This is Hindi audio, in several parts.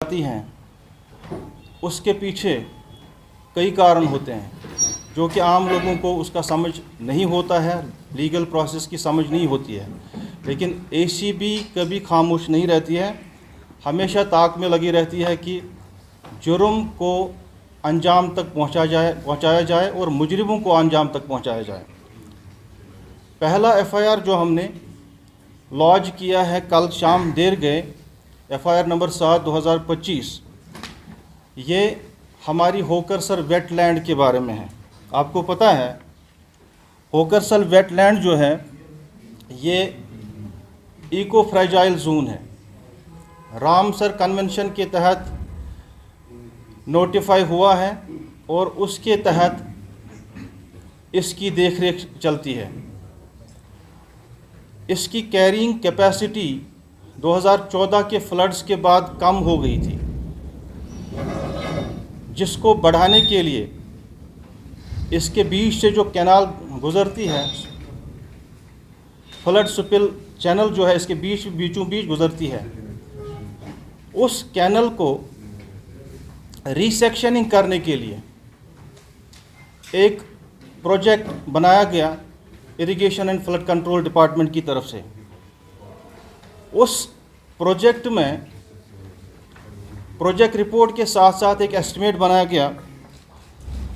आती हैं उसके पीछे कई कारण होते हैं जो कि आम लोगों को उसका समझ नहीं होता है, लीगल प्रोसेस की समझ नहीं होती है। लेकिन एसीबी कभी खामोश नहीं रहती है, हमेशा ताक में लगी रहती है कि जुर्म को अंजाम तक पहुंचाया जाए और मुजरिमों को अंजाम तक पहुंचाया जाए। पहला एफआईआर जो हमने लॉन्च किया है कल शाम देर गए, एफआईआर नंबर 7/2025, ये हमारी होकरसर वेटलैंड के बारे में है। आपको पता है होकरसर वेटलैंड जो है ये इको फ्रेजाइल जोन है। रामसर कन्वेंशन के तहत नोटिफाई हुआ है और उसके तहत इसकी देखरेख चलती है। इसकी कैरिंग कैपेसिटी 2014 के फ्लड्स के बाद कम हो गई थी, जिसको बढ़ाने के लिए इसके बीच से जो कैनाल गुज़रती है, फ्लड स्पिल चैनल जो है इसके बीचों बीच गुज़रती है, उस कैनल को रीसेक्शनिंग करने के लिए एक प्रोजेक्ट बनाया गया irrigation and flood control department की तरफ से। उस प्रोजेक्ट में प्रोजेक्ट रिपोर्ट के साथ साथ एक एस्टिमेट बनाया गया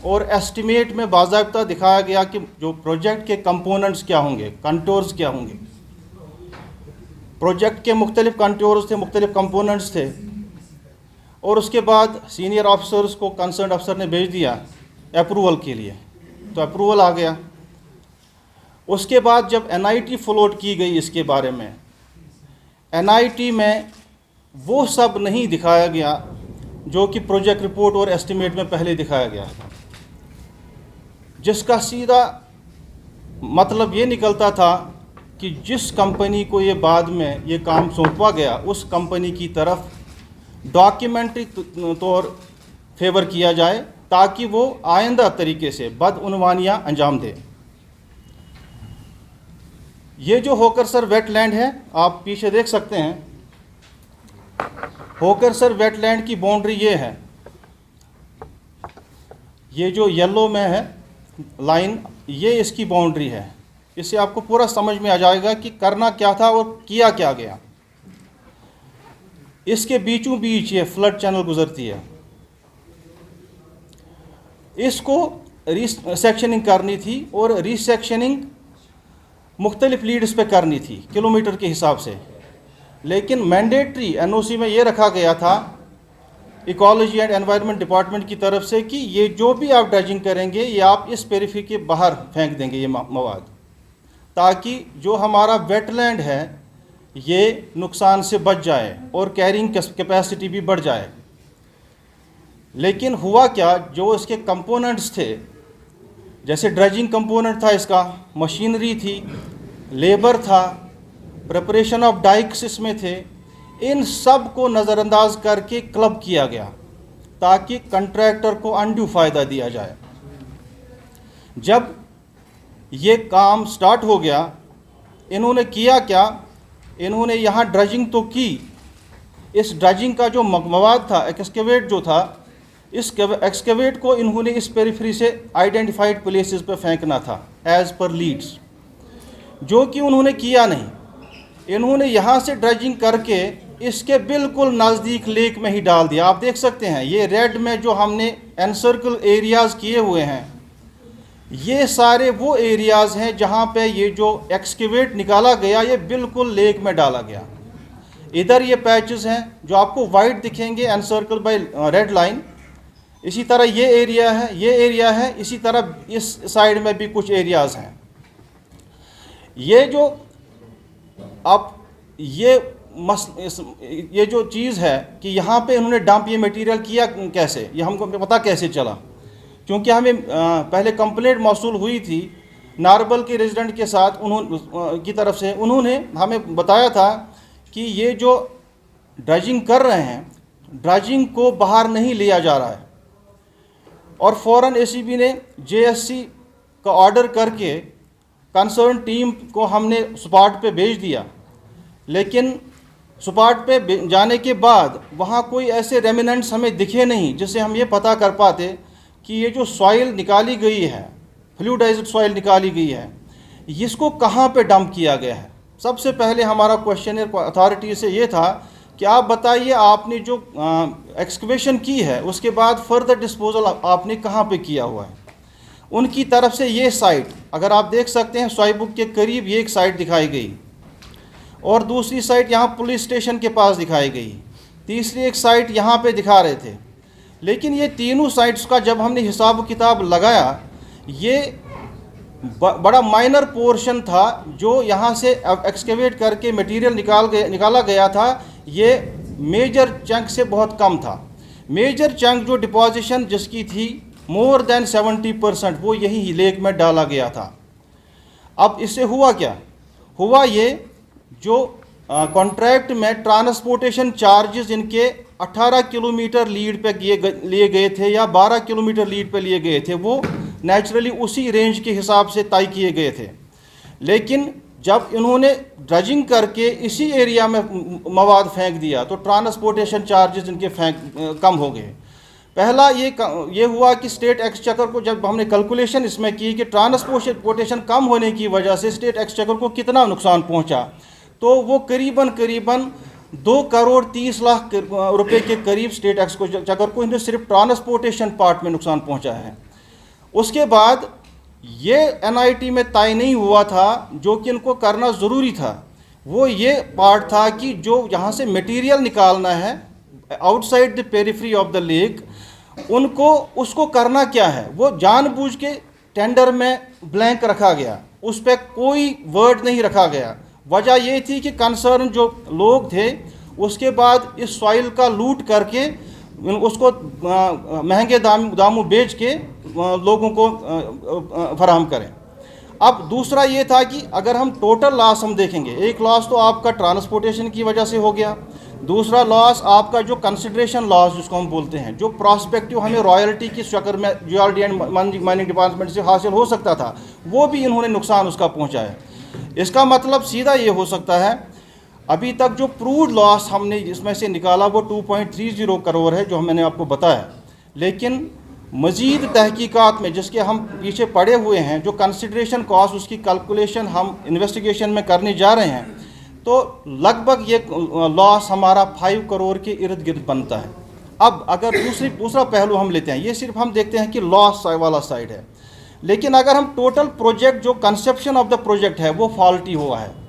और एस्टिमेट में बाज़ाब्ता दिखाया गया कि जो प्रोजेक्ट के कंपोनेंट्स क्या होंगे, कंटोर्स क्या होंगे। प्रोजेक्ट के मुख्तलिफ कंटोर्स थे, मुख्तलिफ कंपोनेंट्स थे, और उसके बाद सीनियर ऑफिसर्स को कंसर्न अफसर ने भेज दिया अप्रूवल के लिए, तो अप्रूवल आ गया। उसके बाद जब एनआईटी फ्लोट की गई इसके बारे में, एनआईटी में वो सब नहीं दिखाया गया जो कि प्रोजेक्ट रिपोर्ट और एस्टिमेट में पहले दिखाया गया था, जिसका सीधा मतलब ये निकलता था कि जिस कंपनी को ये बाद में ये काम सौंपा गया उस कंपनी की तरफ डॉक्यूमेंट्री तौर फेवर किया जाए ताकि वो आइंदा तरीके से बदउनवानियां अंजाम दे। ये जो होकरसर वेटलैंड है, आप पीछे देख सकते हैं, होकरसर वेटलैंड की बाउंड्री ये है, ये जो येलो में है लाइन, ये इसकी बाउंड्री है। इससे आपको पूरा समझ में आ जाएगा कि करना क्या था और किया क्या गया। इसके बीचों बीच ये फ्लड चैनल गुजरती है, इसको रीसेक्शनिंग करनी थी और रीसेक्शनिंग मुख्तलिफ लीड्स पे करनी थी किलोमीटर के हिसाब से। लेकिन मैंडेटरी एनओसी में ये रखा गया था इकोलॉजी एंड एनवायरनमेंट डिपार्टमेंट की तरफ से कि ये जो भी आप ड्रेजिंग करेंगे ये आप इस पेरिफेरी के बाहर फेंक देंगे ये मवाद, ताकि जो हमारा वेटलैंड है ये नुकसान से बच जाए और कैरिंग कैपेसिटी भी बढ़ जाए। लेकिन हुआ क्या, जो इसके कंपोनेंट्स थे, जैसे ड्रेजिंग कंपोनेंट था, इसका मशीनरी थी, लेबर था, प्रिपरेशन ऑफ डाइक्स इसमें थे, इन सब को नज़रअंदाज करके क्लब किया गया ताकि कंट्रैक्टर को अनड्यू फ़ायदा दिया जाए। जब ये काम स्टार्ट हो गया, इन्होंने किया क्या, इन्होंने यहाँ ड्रेजिंग तो की, इस ड्रेजिंग का जो मवाद था, एक्सकेवेट जो था, इस एक्सकेवेट को इन्होंने इस पेरिफेरी से आइडेंटिफाइड प्लेसेस पे फेंकना था एज़ पर लीड्स, जो कि उन्होंने किया नहीं। इन्होंने यहाँ से ड्रेजिंग करके इसके बिल्कुल नज़दीक लेक में ही डाल दिया। आप देख सकते हैं ये रेड में जो हमने एनसर्कल एरियाज़ किए हुए हैं, ये सारे वो एरियाज़ हैं जहाँ पे ये जो एक्सकेवेट निकाला गया ये बिल्कुल लेक में डाला गया। इधर ये पैचेस हैं जो आपको वाइट दिखेंगे एनसर्कल बाय रेड लाइन, इसी तरह ये एरिया है, ये एरिया है, इसी तरह इस साइड में भी कुछ एरियाज़ हैं। ये जो अब ये जो चीज़ है कि यहाँ पे इन्होंने डंप ये मटेरियल किया कैसे, ये हमको पता कैसे चला, क्योंकि हमें पहले कंप्लेंट मौसूल हुई थी नारबल के रेजिडेंट के साथ, की तरफ से उन्होंने हमें बताया था कि ये जो ड्रेजिंग कर रहे हैं, ड्रेजिंग को बाहर नहीं लिया जा रहा है, और फ़ौरन एसीबी ने जेएससी का ऑर्डर करके कंसर्न टीम को हमने स्पॉट पे भेज दिया। लेकिन स्पॉट पे जाने के बाद वहाँ कोई ऐसे रेमिनेंट्स हमें दिखे नहीं जिससे हम ये पता कर पाते कि ये जो सॉइल निकाली गई है, फ्लूइडाइज्ड सॉइल निकाली गई है, इसको कहाँ पे डंप किया गया है। सबसे पहले हमारा क्वेश्चन अथॉरिटी से ये था कि आप बताइए आपने जो एक्सकवेशन की है उसके बाद फर्दर डिस्पोजल आपने कहाँ पे किया हुआ है। उनकी तरफ से ये साइट, अगर आप देख सकते हैं स्वाई बुक के करीब ये एक साइट दिखाई गई, और दूसरी साइट यहाँ पुलिस स्टेशन के पास दिखाई गई, तीसरी एक साइट यहाँ पे दिखा रहे थे। लेकिन ये तीनों साइट्स का जब हमने हिसाब किताब लगाया, ये बड़ा माइनर पोर्शन था जो यहाँ से एक्सकेवेट करके मटेरियल निकाला गया था। ये मेजर चंक से बहुत कम था। मेजर चंक जो डिपॉजिशन जिसकी थी मोर देन 70%, वो यही लेक में डाला गया था। अब इससे हुआ क्या? हुआ ये, जो कॉन्ट्रैक्ट में ट्रांसपोर्टेशन चार्जेस इनके 18 किलोमीटर लीड पे लिए गए थे या 12 किलोमीटर लीड पे लिए गए थे, वो नेचुरली उसी रेंज के हिसाब से तय किए गए थे। लेकिन जब इन्होंने ड्रजिंग करके इसी एरिया में मवाद फेंक दिया तो ट्रांसपोर्टेशन चार्जेस इनके कम हो गए। पहला ये हुआ कि स्टेट एक्सचेकर को जब हमने कैलकुलेशन इसमें की कि ट्रांसपोर्टेशन कम होने की वजह से स्टेट एक्सचेकर को कितना नुकसान पहुंचा, तो वो करीबन 2 करोड़ 30 लाख रुपए के करीब स्टेट एक्सचेकर को इन्हें सिर्फ ट्रांसपोर्टेशन पार्ट में नुकसान पहुंचा है। उसके बाद ये एनआईटी में तय नहीं हुआ था, जो कि इनको करना ज़रूरी था, वो ये पार्ट था कि जो यहाँ से मटेरियल निकालना है outside the periphery of the lake, उनको उसको करना क्या है, वो जानबूझ के टेंडर में ब्लैंक रखा गया, उस पर कोई वर्ड नहीं रखा गया। वजह ये थी कि कंसर्न जो लोग थे उसके बाद इस सॉइल का लूट करके उसको महंगे दामों बेच के लोगों को फराहम करें। अब दूसरा ये था कि अगर हम टोटल लॉस हम देखेंगे, एक लॉस तो आपका ट्रांसपोर्टेशन की वजह से हो गया, दूसरा लॉस आपका जो कंसिडरेशन लॉस जिसको हम बोलते हैं, जो प्रॉस्पेक्टिव हमें रॉयल्टी की शक्ल में जियोलॉजी एंड माइनिंग डिपार्टमेंट से हासिल हो सकता था, वो भी इन्होंने नुकसान उसका पहुँचाया। इसका मतलब सीधा ये हो सकता है, अभी तक जो प्रूव्ड लॉस हमने इसमें से निकाला वो 2.30 करोड़ है जो मैंने आपको बताया। लेकिन मज़ीद तहकीकात में जिसके हम पीछे पड़े हुए हैं, जो कंसिडरेशन कॉस्ट उसकी कैलकुलेशन हम इन्वेस्टिगेशन में करने जा रहे हैं, तो लगभग ये लॉस हमारा 5 करोड़ के इर्द गिर्द बनता है। अब अगर दूसरा पहलू हम लेते हैं, ये सिर्फ हम देखते हैं कि लॉस वाला साइड है, लेकिन अगर हम टोटल प्रोजेक्ट जो कंसेप्शन ऑफ द प्रोजेक्ट है वो फॉल्टी हुआ है।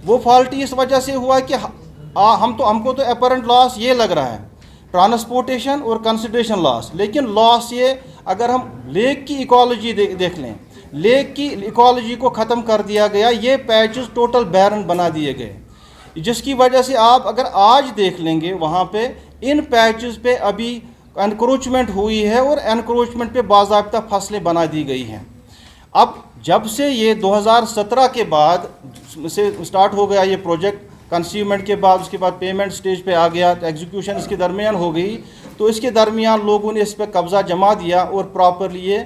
वो फॉल्टी इस वजह से हुआ कि हमको तो अपरेंट लॉस ये लग रहा है ट्रांसपोर्टेशन और कंसिडरेशन लॉस, लेकिन लॉस ये अगर हम लेक की इकोलॉजी देख लें, लेक की इकोलॉजी को ख़त्म कर दिया गया, ये पैचेस टोटल बैरन बना दिए गए, जिसकी वजह से आप अगर आज देख लेंगे वहाँ पे इन पैचेस पे अभी एनक्रोचमेंट हुई है और एनक्रोचमेंट पे बाज़ाब्ता फसलें बना दी गई हैं। अब जब से ये 2017 के बाद से स्टार्ट हो गया ये प्रोजेक्ट, कंसीवमेंट के बाद उसके बाद पेमेंट स्टेज पे आ गया, तो एग्जीक्यूशन इसके दरमियान हो गई, तो इसके दरमियान लोगों ने इस पर कब्ज़ा जमा दिया और प्रॉपरली ये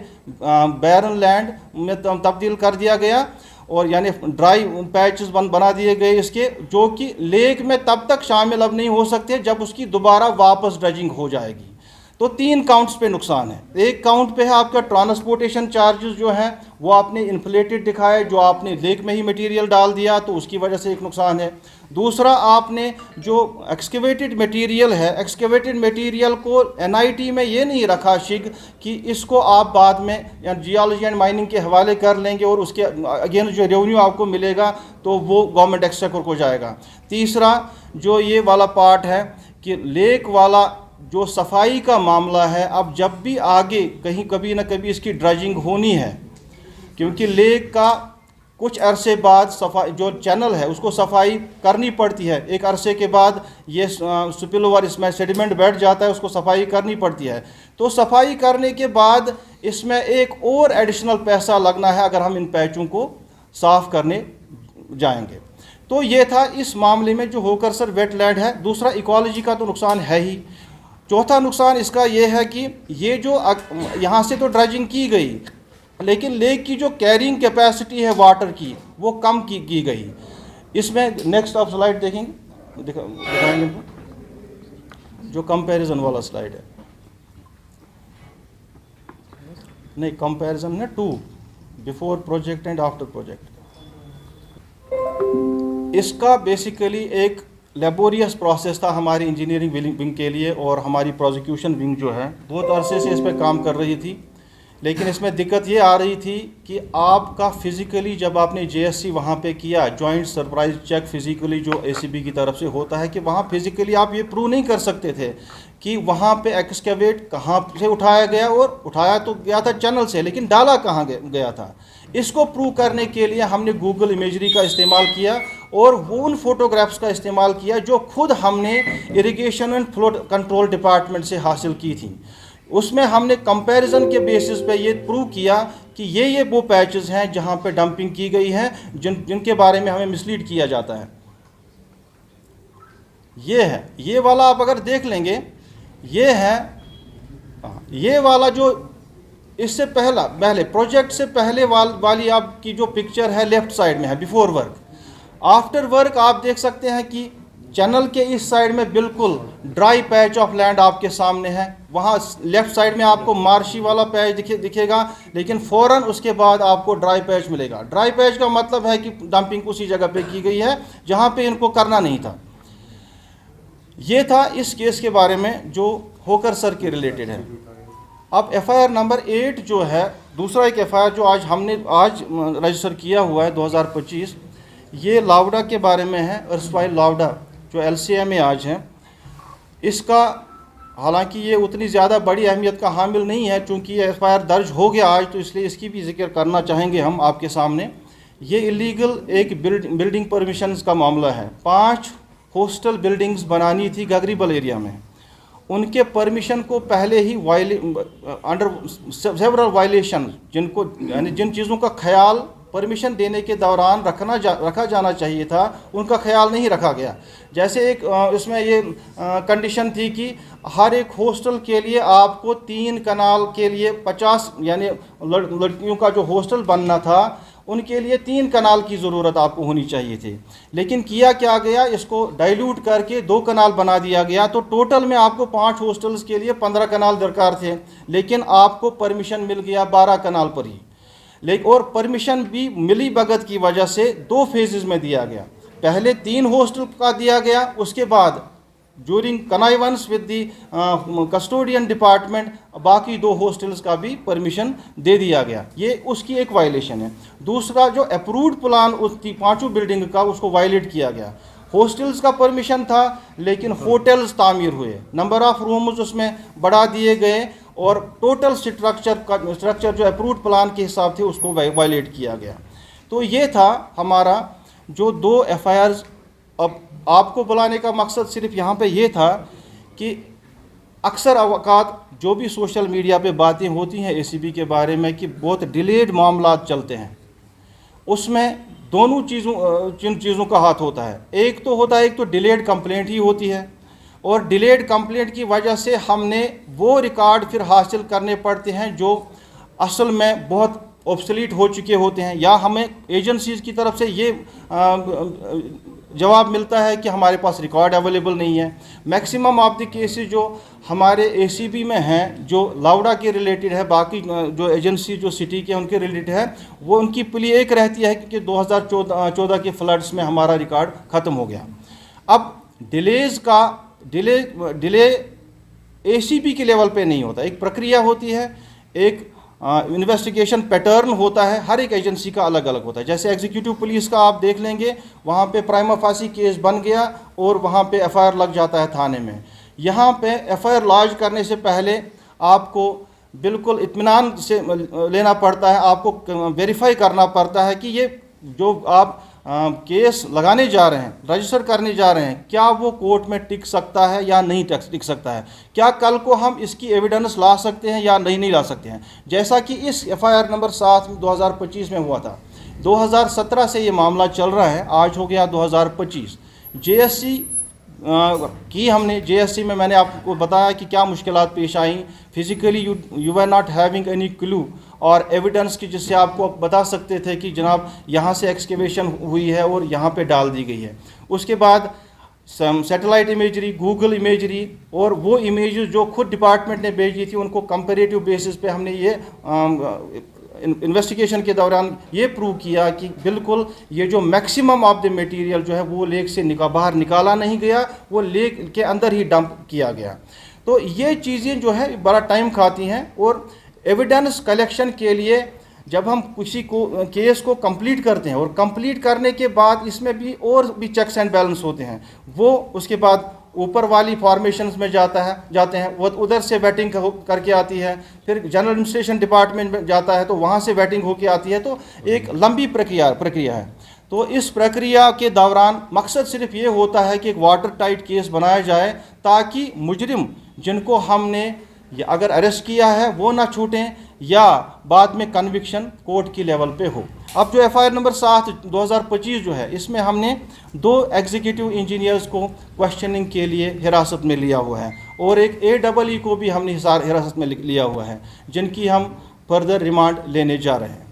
बैरन लैंड में तब्दील कर दिया गया, और यानी ड्राई पैचेस बना दिए गए इसके, जो कि लेक में तब तक शामिल अब नहीं हो सकते जब उसकी दोबारा वापस ड्रेजिंग हो जाएगी। तो 3 काउंट्स पे नुकसान है। एक काउंट पे है आपका ट्रांसपोर्टेशन चार्जेस जो हैं वो आपने इन्फ्लेटेड दिखाए, जो आपने लेक में ही मटेरियल डाल दिया तो उसकी वजह से एक नुकसान है। दूसरा, आपने जो एक्सकेवेटेड मटेरियल है, एक्सकेवेटेड मटेरियल को एनआईटी में ये नहीं रखा शिग कि इसको आप बाद में या जियोलॉजी एंड माइनिंग के हवाले कर लेंगे और उसके अगेन जो रेवेन्यू आपको मिलेगा तो वो गवर्नमेंट एक्सचेकर को जाएगा। तीसरा जो ये वाला पार्ट है कि लेक वाला जो सफाई का मामला है, अब जब भी आगे कहीं कभी ना कभी इसकी ड्रेजिंग होनी है, क्योंकि लेक का कुछ अरसे बाद सफाई जो चैनल है उसको सफाई करनी पड़ती है, एक अरसे के बाद ये स्पिल ओवर इसमें सेडिमेंट बैठ जाता है, उसको सफाई करनी पड़ती है। तो सफाई करने के बाद इसमें एक और एडिशनल पैसा लगना है अगर हम इन पैचों को साफ़ करने जाएंगे। तो ये था इस मामले में जो होकर सर वेटलैंड है। दूसरा, इकोलॉजी का तो नुकसान है ही। चौथा नुकसान इसका ये है कि ये जो यहाँ से तो ड्रेजिंग की गई, लेकिन लेक की जो कैरिंग कैपेसिटी है वाटर की वो कम की गई। इसमें नेक्स्ट आप स्लाइड देखेंगे, दिखाएंगे इनको, जो कंपैरिजन वाला स्लाइड है, नहीं कंपैरिजन है 2, before project and after project. इसका बेसिकली एक लेबोरियस प्रोसेस था हमारी इंजीनियरिंग विंग के लिए, और हमारी प्रोसिक्यूशन विंग जो है बहुत अरसे से इस पर काम कर रही थी। लेकिन इसमें दिक्कत ये आ रही थी कि आपका फिज़िकली जब आपने जेएससी वहाँ पे किया, जॉइंट सरप्राइज चेक फिज़िकली जो एसीबी की तरफ से होता है, कि वहाँ फिज़िकली आप ये प्रूव नहीं कर सकते थे कि वहाँ पे एक्सकेवेट कहाँ से उठाया गया, और उठाया तो गया था चैनल से, लेकिन डाला कहाँ गया था। इसको प्रूव करने के लिए हमने गूगल इमेजरी का इस्तेमाल किया, और वो उन फोटोग्राफ्स का इस्तेमाल किया जो खुद हमने irrigation and flow control department से हासिल की थी। उसमें हमने कंपैरिजन के बेसिस पे ये प्रूव किया कि ये वो पैचेस हैं जहाँ पे डंपिंग की गई है, जिनके बारे में हमें मिसलीड किया जाता है। ये है, ये वाला आप अगर देख लेंगे, ये है, ये वाला जो इससे पहले प्रोजेक्ट से पहले वाली आपकी जो पिक्चर है लेफ्ट साइड में है, बिफोर वर्क। आफ्टर वर्क आप देख सकते हैं कि चैनल के इस साइड में बिल्कुल ड्राई पैच ऑफ लैंड आपके सामने है। वहाँ लेफ्ट साइड में आपको मार्शी वाला पैच दिखेगा, लेकिन फ़ौरन उसके बाद आपको ड्राई पैच मिलेगा। ड्राई पैच का मतलब है कि डंपिंग उसी जगह पे की गई है जहाँ पे इनको करना नहीं था। ये था इस केस के बारे में जो होकर सर के रिलेटेड है। अब एफआईआर नंबर 8 जो है, दूसरा एक एफआईआर जो हमने रजिस्टर किया हुआ है 2025, ये लावडा के बारे में है। अर्सवाइल लावडा जो एलसीए में आज है, इसका हालांकि ये उतनी ज़्यादा बड़ी अहमियत का हामिल नहीं है, चूँकि ये एफआईआर दर्ज हो गया आज, तो इसलिए इसकी भी जिक्र करना चाहेंगे हम आपके सामने। ये इलीगल एक बिल्डिंग परमिशंस का मामला है। 5 हॉस्टल बिल्डिंग्स बनानी थी गगरीबल एरिया में। उनके परमिशन को पहले ही अंडर सेवरल वायलेशन, जिनको यानी जिन चीज़ों का ख्याल परमिशन देने के दौरान रखा जाना चाहिए था, उनका ख्याल नहीं रखा गया। जैसे एक इसमें ये कंडीशन थी कि हर एक हॉस्टल के लिए आपको 3 कनाल के लिए 50, यानी लड़कियों का जो हॉस्टल बनना था उनके लिए 3 कनाल की ज़रूरत आपको होनी चाहिए थी। लेकिन किया क्या गया, इसको डाइल्यूट करके 2 कनाल बना दिया गया। तो टोटल में आपको 5 हॉस्टल्स के लिए 15 कनाल दरकार थे, लेकिन आपको परमिशन मिल गया 12 कनाल पर ही। लेकिन और परमिशन भी मिली भगत की वजह से 2 फेजेस में दिया गया। पहले 3 हॉस्टल का दिया गया, उसके बाद during connivance with the custodian department बाकी 2 हॉस्टल्स का भी परमिशन दे दिया गया। ये उसकी एक वायलेशन है। दूसरा जो अप्रूव्ड प्लान उस 5 बिल्डिंग का, उसको वायलेट किया गया। हॉस्टल्स का परमिशन था, लेकिन होटल्स तामीर हुए, नंबर ऑफ रूम्स उसमें बढ़ा दिए गए, और टोटल स्ट्रक्चर जो अप्रूव्ड प्लान के हिसाब थे उसको वायलेट किया गया। तो ये था हमारा जो 2 एफआईआर्स। अब आपको बुलाने का मकसद सिर्फ यहाँ पे ये था कि अक्सर अवकात जो भी सोशल मीडिया पे बातें होती हैं एसीबी के बारे में कि बहुत डिलेड मामला चलते हैं, उसमें दोनों जिन चीज़ों का हाथ होता है। एक तो डिलेड कंप्लेंट ही होती है, और डिलेड कंप्लेंट की वजह से हमने वो रिकॉर्ड फिर हासिल करने पड़ते हैं जो असल में बहुत ऑब्सोलीट हो चुके होते हैं, या हमें एजेंसीज़ की तरफ से ये जवाब मिलता है कि हमारे पास रिकॉर्ड अवेलेबल नहीं है। मैक्सिमम ऑफ द केसेस जो हमारे एसीबी में हैं, जो लावडा के रिलेटेड है, बाकी जो एजेंसी जो सिटी के उनके रिलेटेड है, वो उनकी प्ली एक रहती है कि 2014 के फ्लड्स में हमारा रिकॉर्ड ख़त्म हो गया। अब डिले एसीबी के लेवल पे नहीं होता, एक प्रक्रिया होती है, एक इन्वेस्टिगेशन पैटर्न होता है, हर एक एजेंसी का अलग अलग होता है। जैसे एग्जीक्यूटिव पुलिस का आप देख लेंगे, वहाँ पे प्राइमा फासी केस बन गया और वहाँ पे एफआईआर लग जाता है थाने में। यहाँ पे एफआईआर लॉन्च करने से पहले आपको बिल्कुल इत्मीनान से लेना पड़ता है, आपको वेरीफाई करना पड़ता है कि ये जो आप केस लगाने जा रहे हैं, रजिस्टर करने जा रहे हैं, क्या वो कोर्ट में टिक सकता है या नहीं टिक सकता है, क्या कल को हम इसकी एविडेंस ला सकते हैं या नहीं ला सकते हैं। जैसा कि इस एफआईआर नंबर 7 2025 में हुआ था। 2017 से ये मामला चल रहा है, आज हो गया 2025। जेएससी की हमने जेएससी में मैंने आपको बताया कि क्या मुश्किलात पेश आई। Physically you are not having any clue और एविडेंस की, जिससे आपको बता सकते थे कि जनाब यहाँ से एक्सकेवेशन हुई है और यहाँ पे डाल दी गई है। उसके बाद सैटेलाइट इमेजरी, गूगल इमेजरी, और वो इमेजेस जो खुद डिपार्टमेंट ने भेजी थी उनको कंपेरेटिव बेसिस पे हमने ये इन्वेस्टिगेशन के दौरान ये प्रूव किया कि बिल्कुल ये जो मैक्सिमम ऑफ द मटेरियल जो है वो लेक से बाहर निकाला नहीं गया, वो लेक के अंदर ही डंप किया गया। तो ये चीज़ें जो है बड़ा टाइम खाती हैं, और एविडेंस कलेक्शन के लिए जब हम किसी को केस को कंप्लीट करते हैं, और कंप्लीट करने के बाद इसमें भी और भी चेक्स एंड बैलेंस होते हैं, वो उसके बाद ऊपर वाली फॉर्मेशंस में जाते हैं, वो उधर से वेटिंग करके आती है, फिर जनरल एडमिनिस्ट्रेशन डिपार्टमेंट में जाता है तो वहाँ से वेटिंग होके आती है। तो एक लंबी प्रक्रिया है। तो इस प्रक्रिया के दौरान मकसद सिर्फ ये होता है कि एक वाटर टाइट केस बनाया जाए, ताकि मुजरिम जिनको हमने अगर अरेस्ट किया है वो ना छूटें, या बाद में कन्विक्शन कोर्ट की लेवल पे हो। अब जो FIR नंबर 7/2025 जो है, इसमें हमने 2 एग्जीक्यूटिव इंजीनियर्स को क्वेश्चनिंग के लिए हिरासत में लिया हुआ है, और एक AEE को भी हमने हिरासत में लिया हुआ है, जिनकी हम फर्दर रिमांड लेने जा रहे हैं।